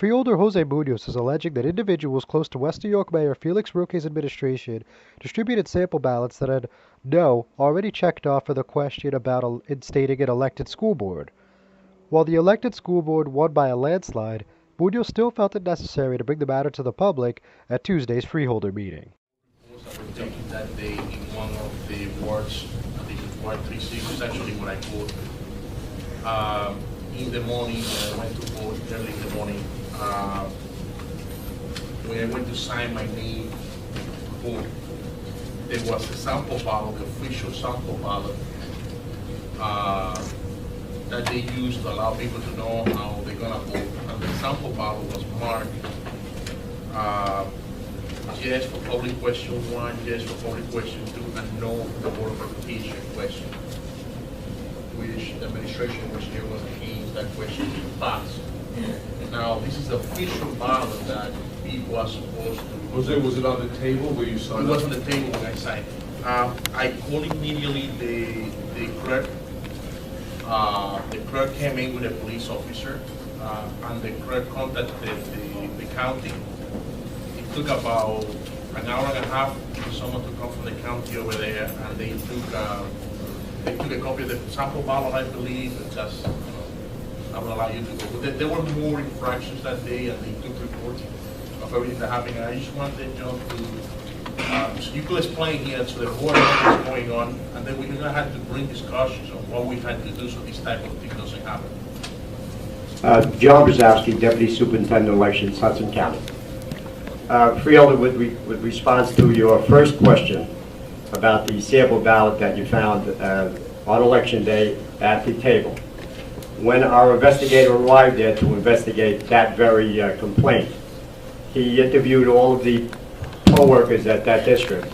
Freeholder Jose Munoz is alleging that individuals close to West New York Mayor Felix Roques' administration distributed sample ballots that had no already checked off for the question about instating an elected school board. While the elected school board won by a landslide, Munoz still felt it necessary to bring the matter to the public at Tuesday's Freeholder meeting. That were taken that day in one of the wards, I think it's Ward 36, is actually what I voted. In the morning, I went to vote early in the morning. When I went to sign my name to vote, there was a sample ballot, the official sample ballot, that they used to allow people to know how they're gonna vote. And the sample ballot was marked yes for public question 1, yes for public question 2, and no for board of education question, which the administration was here was against that question to pass. Now, this is the official ballot that it was supposed to. Was it on the table where you signed? It was on the table when I signed. I called immediately the clerk. The clerk came in with a police officer, and the clerk contacted the county. It took about an hour and a half for someone to come from the county over there, and they took a copy of the sample ballot, I believe, and just, I will allow you to go. But there were more infractions that day, and they took reports of everything that happened. And I just wanted John to, so you could explain here to the board what's going on, and then we're going to have to bring discussions on what we had to do so this type of thing doesn't happen. John Brzezowski, Deputy Superintendent of Elections, Hudson County. Freeholder, with response to your first question about the sample ballot that you found on election day at the table. When our investigator arrived there to investigate that very complaint, he interviewed all of the poll workers at that district,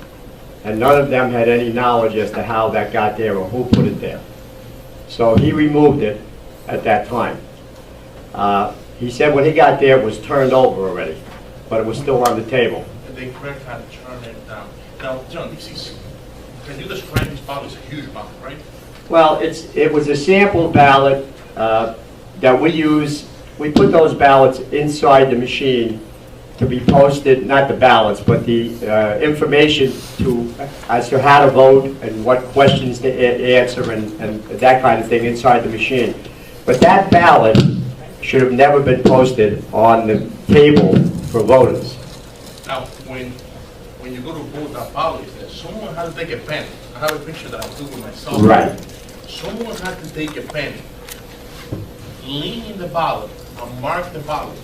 and none of them had any knowledge as to how that got there or who put it there. So he removed it at that time. He said when he got there it was turned over already, but it was still on the table. The clerk had to turn it down. Now, John, this is, can you describe this ballot? It's a huge ballot, right? Well, it was a sample ballot that we use. We put those ballots inside the machine to be posted, not the ballots, but the information as to how to vote and what questions to answer and that kind of thing inside the machine. But that ballot should have never been posted on the table for voters. Now, when you go to vote, that ballot is there. Someone had to take a pen. I have a picture that I took with myself. Right. Someone had to take a pen, lean in the ballot, and mark the ballot.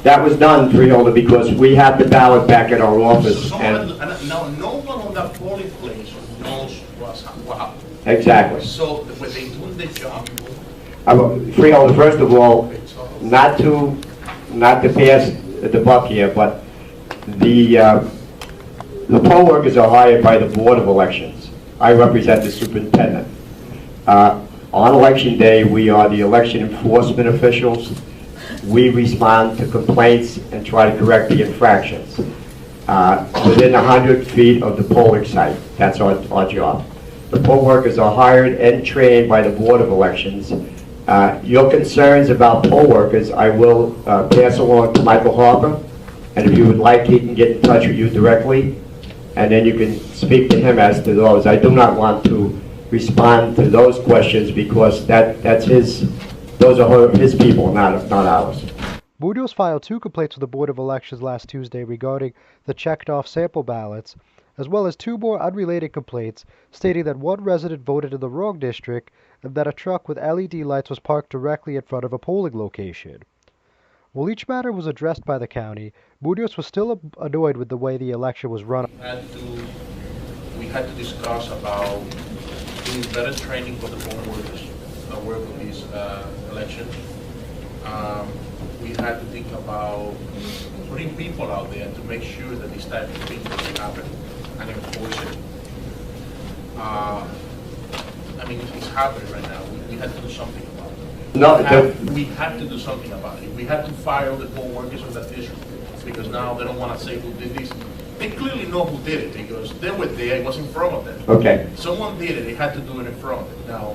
That was done, Freeholder, because we have the ballot back at our office. And now, no one on that polling place knows what happened. Exactly. So, were they doing their job? Freeholder, first of all, not to pass the buck here, but the poll workers are hired by the Board of Elections. I represent the superintendent. On election day, we are the election enforcement officials. We respond to complaints and try to correct the infractions within 100 feet of the polling site. That's our job. The poll workers are hired and trained by the Board of Elections. Your concerns about poll workers, I will pass along to Michael Harper, and if you would like, he can get in touch with you directly, and then you can speak to him as to those. I do not want to respond to those questions because those are his people, not ours. Munoz filed 2 complaints with the Board of Elections last Tuesday regarding the checked-off sample ballots, as well as 2 more unrelated complaints stating that one resident voted in the wrong district and that a truck with LED lights was parked directly in front of a polling location. While each matter was addressed by the county, Munoz was still annoyed with the way the election was run. We had to discuss about doing better training for the poll workers that work with these elections. We had to think about putting people out there to make sure that this type of thing doesn't happen and enforce it. I mean, it's happening right now. We had to do something about it. We had to do something about it. We had to fire the poll workers of that district because now they don't want to say who did this. They clearly know who did it because they were there. It was in front of them. Okay. Someone did it. They had to do it in front of them. Now,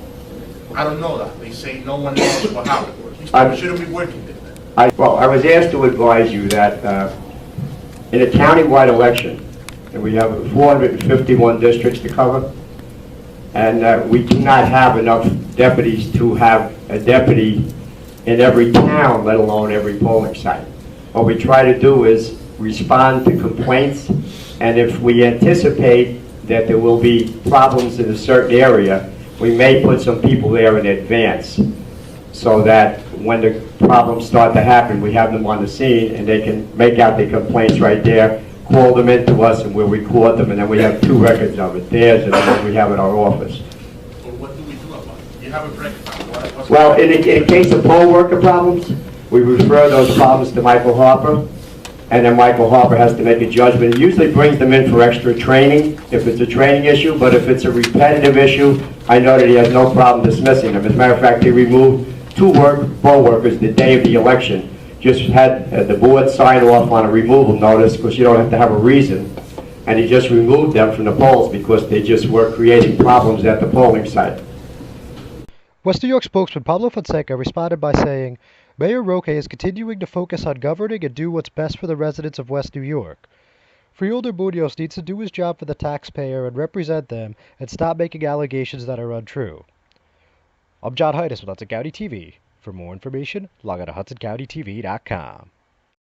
I don't know that. They say no one knows what happened. These people shouldn't be working there. I was asked to advise you that in a countywide election, and we have 451 districts to cover, and we do not have enough deputies to have a deputy in every town, let alone every polling site. What we try to do is respond to complaints, and if we anticipate that there will be problems in a certain area, we may put some people there in advance so that when the problems start to happen, we have them on the scene and they can make out their complaints right there, call them into us, and we'll record them, and then we have 2 records of it, theirs and the one we have in our office. Well, what do we do about it? You have a breakdown. Well, in case of poll worker problems, we refer those problems to Michael Harper, and then Michael Harper has to make a judgment. He usually brings them in for extra training if it's a training issue, but if it's a repetitive issue, I know that he has no problem dismissing them. As a matter of fact, he removed 2 poll workers the day of the election. Just had the board sign off on a removal notice because you don't have to have a reason, and he just removed them from the polls because they just were creating problems at the polling site. West New York spokesman Pablo Fonseca responded by saying, Mayor Roques is continuing to focus on governing and do what's best for the residents of West New York. Freeholder Munoz needs to do his job for the taxpayer and represent them and stop making allegations that are untrue. I'm John Heides with Hudson County TV. For more information, log on to HudsonCountyTV.com.